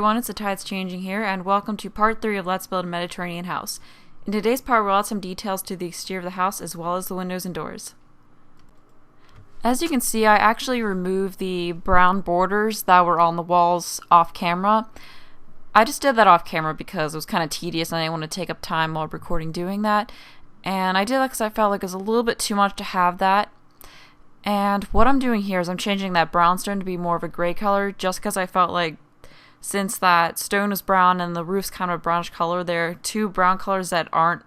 everyone, it's the Tides Changing here, and welcome to part 3 of Let's Build a Mediterranean House. In today's part, we'll add some details to the exterior of the house, as well as the windows and doors. As you can see, I actually removed the brown borders that were on the walls off camera. I just did that off camera because it was kind of tedious and I didn't want to take up time while recording doing that. And I did that because I felt like it was a little bit too much to have that. And what I'm doing here is I'm changing that brownstone to be more of a gray color, just because I felt like since that stone is brown and the roof's kind of a brownish color, there are two brown colors that aren't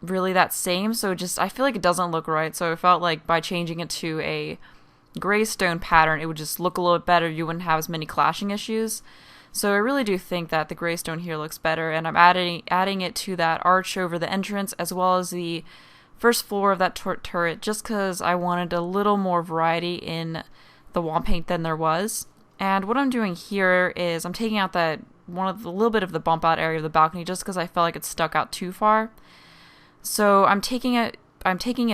really that same, so I feel like it doesn't look right. So I felt like by changing it to a gray stone pattern, it would just look a little bit better. You wouldn't have as many clashing issues. So I really do think that the gray stone here looks better, and I'm adding it to that arch over the entrance, as well as the first floor of that turret, just because I wanted a little more variety in the wall paint than there was. And what I'm doing here is I'm taking out that little bit of the bump out area of the balcony, just because I felt like it stuck out too far. So I'm taking it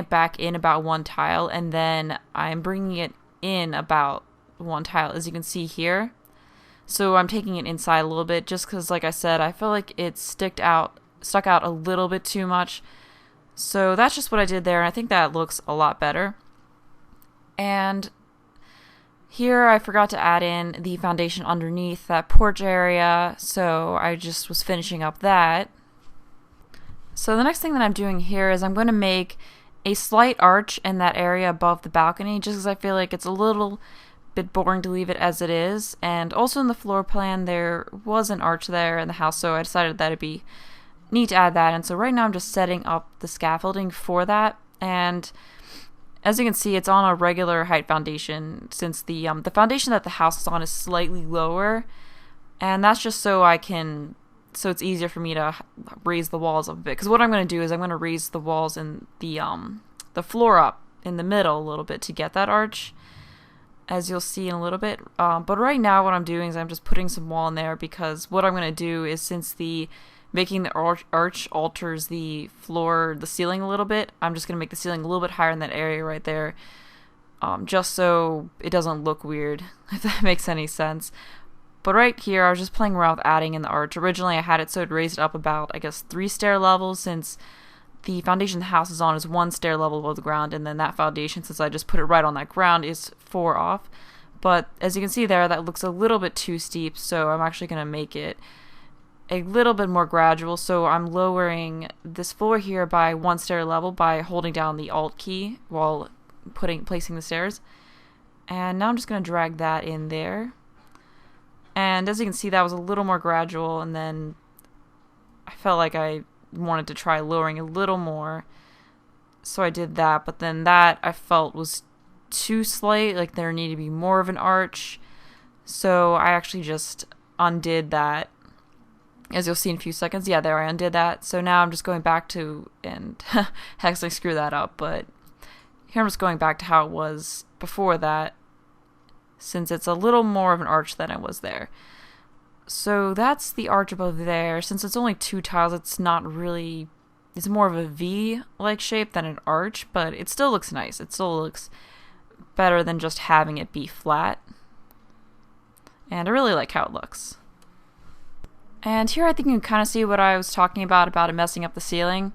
back in about one tile, and then I'm bringing it in about one tile, as you can see here. So I'm taking it inside a little bit, just because, like I said, I feel like it stuck out a little bit too much. So that's just what I did there, and I think that looks a lot better. And here I forgot to add in the foundation underneath that porch area, so I just was finishing up that. So the next thing that I'm doing here is I'm going to make a slight arch in that area above the balcony, just because I feel like it's a little bit boring to leave it as it is. And also in the floor plan there was an arch there in the house, so I decided that it'd be neat to add that. And so right now I'm just setting up the scaffolding for that, and as you can see, it's on a regular height foundation, since the foundation that the house is on is slightly lower, and that's just so it's easier for me to raise the walls up a bit. Because what I'm going to do is I'm going to raise the walls and the floor up in the middle a little bit to get that arch, as you'll see in a little bit. But right now what I'm doing is I'm just putting some wall in there, because what I'm going to do is, since making the arch alters the ceiling a little bit, I'm just going to make the ceiling a little bit higher in that area right there, just so it doesn't look weird, if that makes any sense. But right here, I was just playing around with adding in the arch. Originally, I had it so it raised it up about, I guess, 3 stair levels, since the foundation the house is on is 1 stair level above the ground, and then that foundation, since I just put it right on that ground, is 4 off. But as you can see there, that looks a little bit too steep, so I'm actually going to make it a little bit more gradual. So I'm lowering this floor here by 1 stair level by holding down the Alt key while placing the stairs. And now I'm just going to drag that in there. And as you can see, that was a little more gradual, and then I felt like I wanted to try lowering a little more, so I did that. But then that I felt was too slight, like there needed to be more of an arch, so I actually just undid that. As you'll see in a few seconds, yeah, there I undid that. So now I'm just going back to, and actually screw that up, but here I'm just going back to how it was before that, since it's a little more of an arch than it was there. So that's the arch above there. Since it's only 2 tiles, it's more of a V-like shape than an arch, but it still looks nice. It still looks better than just having it be flat. And I really like how it looks. And here I think you can kind of see what I was talking about it messing up the ceiling,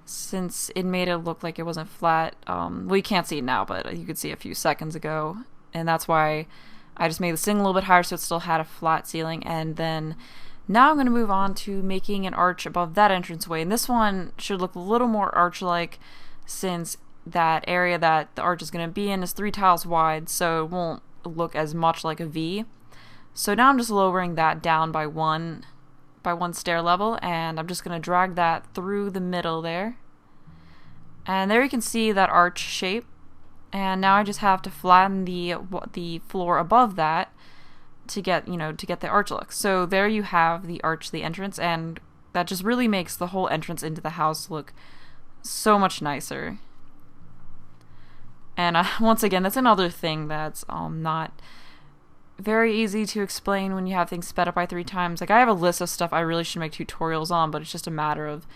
since it made it look like it wasn't flat. Well, you can't see it now, but you could see a few seconds ago, and that's why I just made the ceiling a little bit higher so it still had a flat ceiling. And then now I'm going to move on to making an arch above that entranceway, and this one should look a little more arch-like, since that area that the arch is going to be in is 3 tiles wide, so it won't look as much like a V. So now I'm just lowering that down by one stair level, and I'm just going to drag that through the middle there. And there you can see that arch shape. And now I just have to flatten the floor above that to get the arch look. So there you have the arch, the entrance, and that just really makes the whole entrance into the house look so much nicer. And once again, that's another thing that's not very easy to explain when you have things sped up by 3 times. Like, I have a list of stuff I really should make tutorials on, but it's just a matter of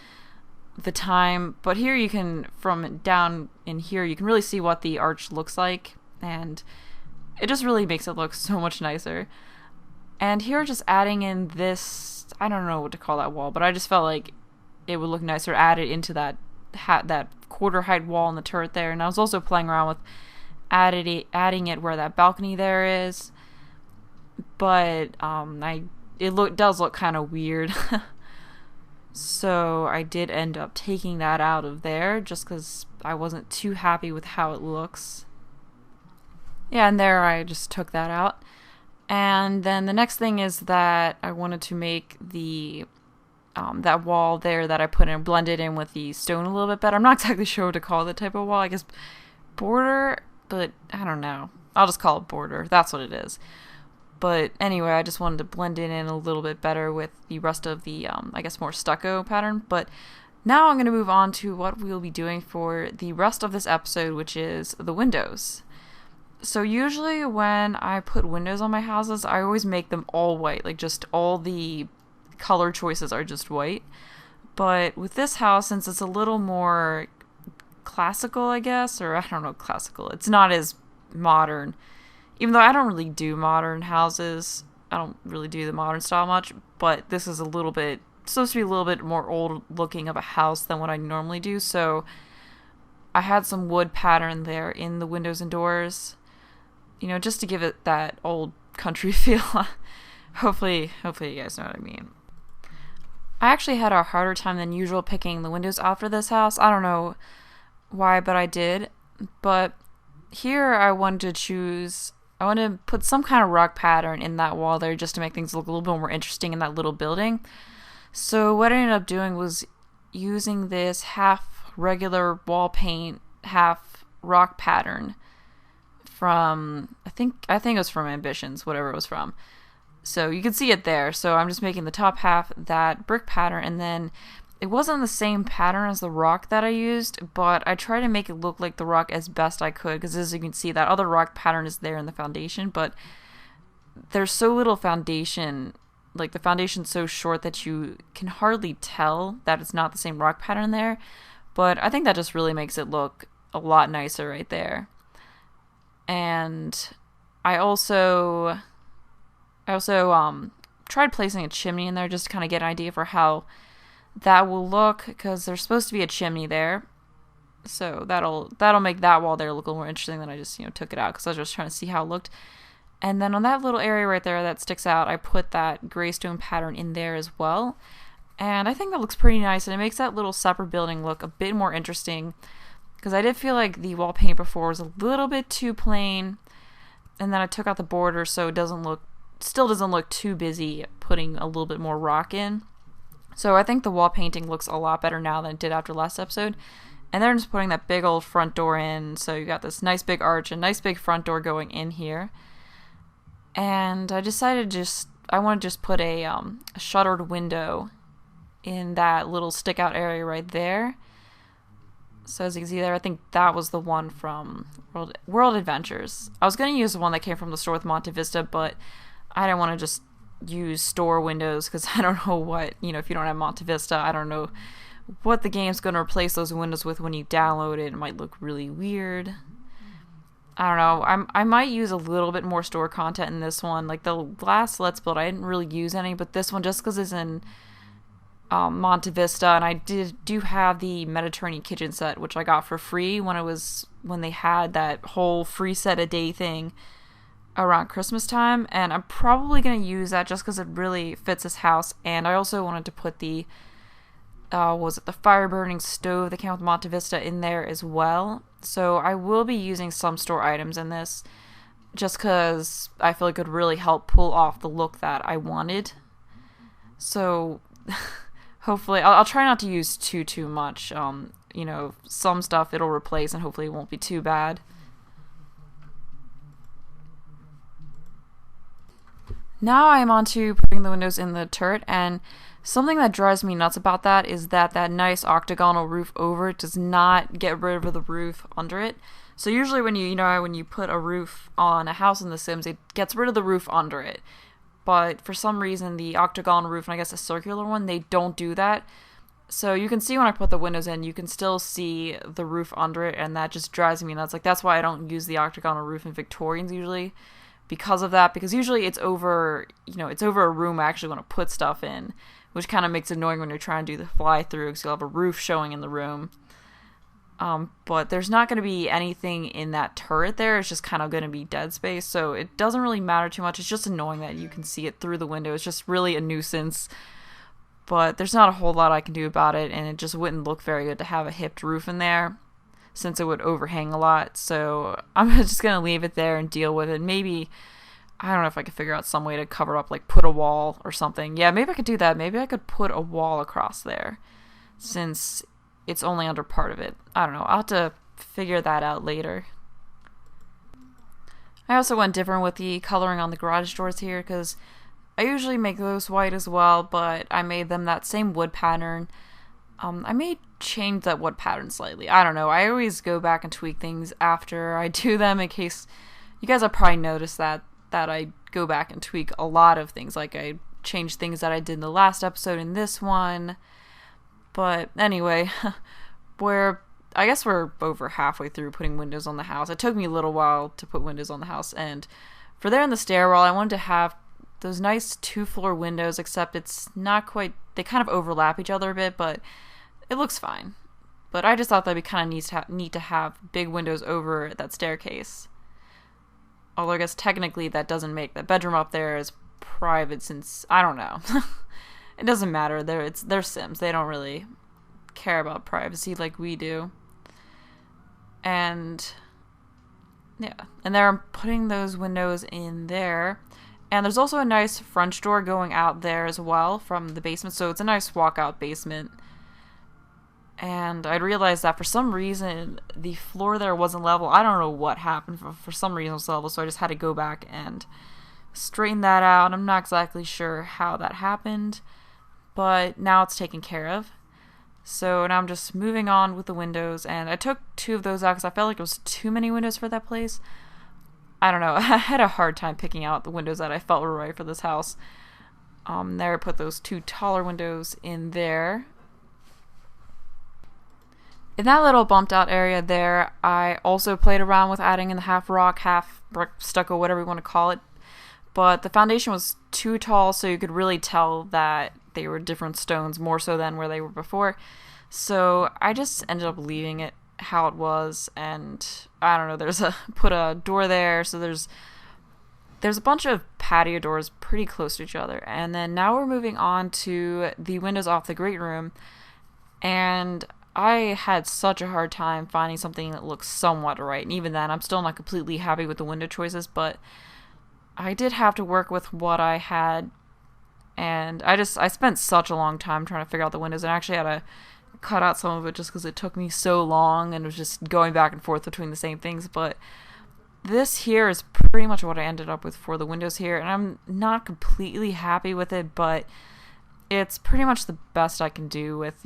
the time. But here you can, from down in here, you can really see what the arch looks like, and it just really makes it look so much nicer. And here just adding in this, I don't know what to call that wall, but I just felt like it would look nicer added into that quarter height wall in the turret there. And I was also playing around with adding it where that balcony there is. But it does look kind of weird. So I did end up taking that out of there just because I wasn't too happy with how it looks. Yeah, and there I just took that out. And then the next thing is that I wanted to make the that wall there that I put in, blended in with the stone a little bit better. I'm not exactly sure what to call the type of wall. I guess border, but I don't know. I'll just call it border. That's what it is. But anyway, I just wanted to blend it in a little bit better with the rest of the, I guess, more stucco pattern. But now I'm going to move on to what we'll be doing for the rest of this episode, which is the windows. So usually when I put windows on my houses, I always make them all white. Like, just all the color choices are just white. But with this house, since it's a little more classical, I guess, or I don't know, classical, it's not as modern. Even though I don't really do modern houses, I don't really do the modern style much, but this is supposed to be a little bit more old looking of a house than what I normally do, so I had some wood pattern there in the windows and doors, just to give it that old country feel. Hopefully you guys know what I mean. I actually had a harder time than usual picking the windows out for this house. I don't know why, but I did. But here I wanted to put some kind of rock pattern in that wall there just to make things look a little bit more interesting in that little building. So what I ended up doing was using this half regular wall paint, half rock pattern from, I think it was from Ambitions, whatever it was from. So you can see it there. So I'm just making the top half that brick pattern, and then it wasn't the same pattern as the rock that I used, but I tried to make it look like the rock as best I could, because as you can see, that other rock pattern is there in the foundation, but there's so little foundation, like the foundation's so short that you can hardly tell that it's not the same rock pattern there, but I think that just really makes it look a lot nicer right there. And I also tried placing a chimney in there just to kind of get an idea for how that will look, because there's supposed to be a chimney there, so that'll make that wall there look a little more interesting than I just took it out, because I was just trying to see how it looked. And then on that little area right there that sticks out, I put that gray stone pattern in there as well, and I think that looks pretty nice, and it makes that little separate building look a bit more interesting, because I did feel like the wall paint before was a little bit too plain, and then I took out the border so it still doesn't look too busy putting a little bit more rock in. So I think the wall painting looks a lot better now than it did after last episode. And then I'm just putting that big old front door in. So you got this nice big arch and nice big front door going in here. And I decided I want to just put a shuttered window in that little stick out area right there. So as you can see there, I think that was the one from World Adventures. I was going to use the one that came from the store with Monte Vista, but I didn't want to just use store windows, because I don't know what, if you don't have Monte Vista, I don't know what the game's going to replace those windows with when you download it. It might look really weird. I don't know. I might use a little bit more store content in this one. Like the last Let's Build, I didn't really use any, but this one, just because it's in Monte Vista, and I do have the Mediterranean kitchen set, which I got for free when they had that whole free set a day thing around Christmas time, and I'm probably going to use that just because it really fits this house. And I also wanted to put the the fire burning stove that came with Monte Vista in there as well. So I will be using some store items in this just because I feel like it could really help pull off the look that I wanted. So hopefully I'll try not to use too much. Some stuff it'll replace, and hopefully it won't be too bad. Now I'm on to putting the windows in the turret, and something that drives me nuts about that is that nice octagonal roof over it does not get rid of the roof under it. So usually when you put a roof on a house in The Sims, it gets rid of the roof under it. But for some reason, the octagon roof, and I guess a circular one, they don't do that. So you can see when I put the windows in, you can still see the roof under it, and that just drives me nuts. Like, that's why I don't use the octagonal roof in Victorians usually. because of that, because usually it's over, it's over a room I actually want to put stuff in, which kind of makes it annoying when you're trying to do the fly through because you'll have a roof showing in the room. But there's not going to be anything in that turret there. It's just kind of going to be dead space, so it doesn't really matter too much. It's just annoying that you can see it through the window. It's just really a nuisance, but there's not a whole lot I can do about it, and it just wouldn't look very good to have a hipped roof in there since it would overhang a lot. So I'm just going to leave it there and deal with it. Maybe, I don't know if I could figure out some way to cover up, like put a wall or something. Yeah, maybe I could do that. Maybe I could put a wall across there since it's only under part of it. I don't know. I'll have to figure that out later. I also went different with the coloring on the garage doors here because I usually make those white as well, but I made them that same wood pattern. I may change that wood pattern slightly. I don't know. I always go back and tweak things after I do them, in case you guys have probably noticed that I go back and tweak a lot of things. Like I changed things that I did in the last episode in this one. But anyway, I guess we're over halfway through putting windows on the house. It took me a little while to put windows on the house, and for there in the stairwell, I wanted to have those nice 2-floor windows, except it's not quite, they kind of overlap each other a bit, but it looks fine. But I just thought that'd be kind of neat to have big windows over that staircase. Although I guess technically that doesn't make the bedroom up there as private, since, I don't know. It doesn't matter. They're Sims. They don't really care about privacy like we do. And yeah, and there I'm putting those windows in there. And there's also a nice French door going out there as well from the basement, so it's a nice walkout basement. And I realized that for some reason the floor there wasn't level. I don't know what happened. For some reason it was level, so I just had to go back and straighten that out. I'm not exactly sure how that happened, but now it's taken care of. So now I'm just moving on with the windows, and I took 2 of those out because I felt like it was too many windows for that place. I don't know. I had a hard time picking out the windows that I felt were right for this house. There I put those 2 taller windows in there. In that little bumped out area there, I also played around with adding in the half rock, half brick stucco, whatever you want to call it. But the foundation was too tall, so you could really tell that they were different stones, more so than where they were before. So I just ended up leaving it how it was, and I don't know, put a door there, so there's a bunch of patio doors pretty close to each other. And then now we're moving on to the windows off the great room, and I had such a hard time finding something that looks somewhat right, and even then I'm still not completely happy with the window choices, but I did have to work with what I had, and I spent such a long time trying to figure out the windows, and I actually had to cut out some of it just because it took me so long and it was just going back and forth between the same things. But this here is pretty much what I ended up with for the windows here, and I'm not completely happy with it, but it's pretty much the best I can do with,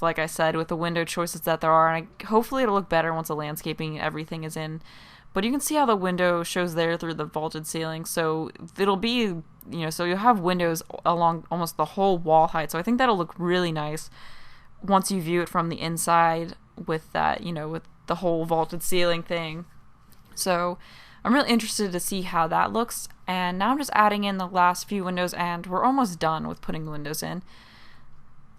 like I said, with the window choices that there are, and hopefully it'll look better once the landscaping and everything is in. But you can see how the window shows there through the vaulted ceiling, so it'll be, so you'll have windows along almost the whole wall height, so I think that'll look really nice once you view it from the inside with that, with the whole vaulted ceiling thing. So I'm really interested to see how that looks, and now I'm just adding in the last few windows, and we're almost done with putting the windows in.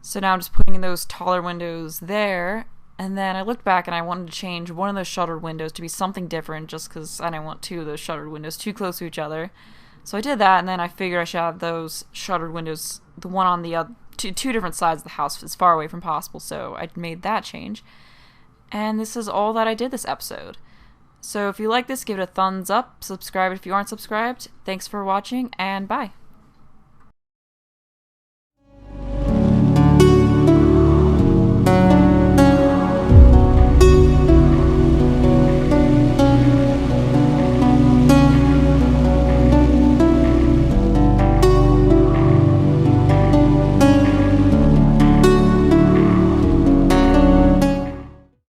So now I'm just putting in those taller windows there. And then I looked back and I wanted to change one of those shuttered windows to be something different just because I didn't want 2 of those shuttered windows too close to each other. So I did that, and then I figured I should have those shuttered windows, the one on the other, two different sides of the house as far away from possible. So I made that change. And this is all that I did this episode. So if you like this, give it a thumbs up, subscribe if you aren't subscribed. Thanks for watching, and bye.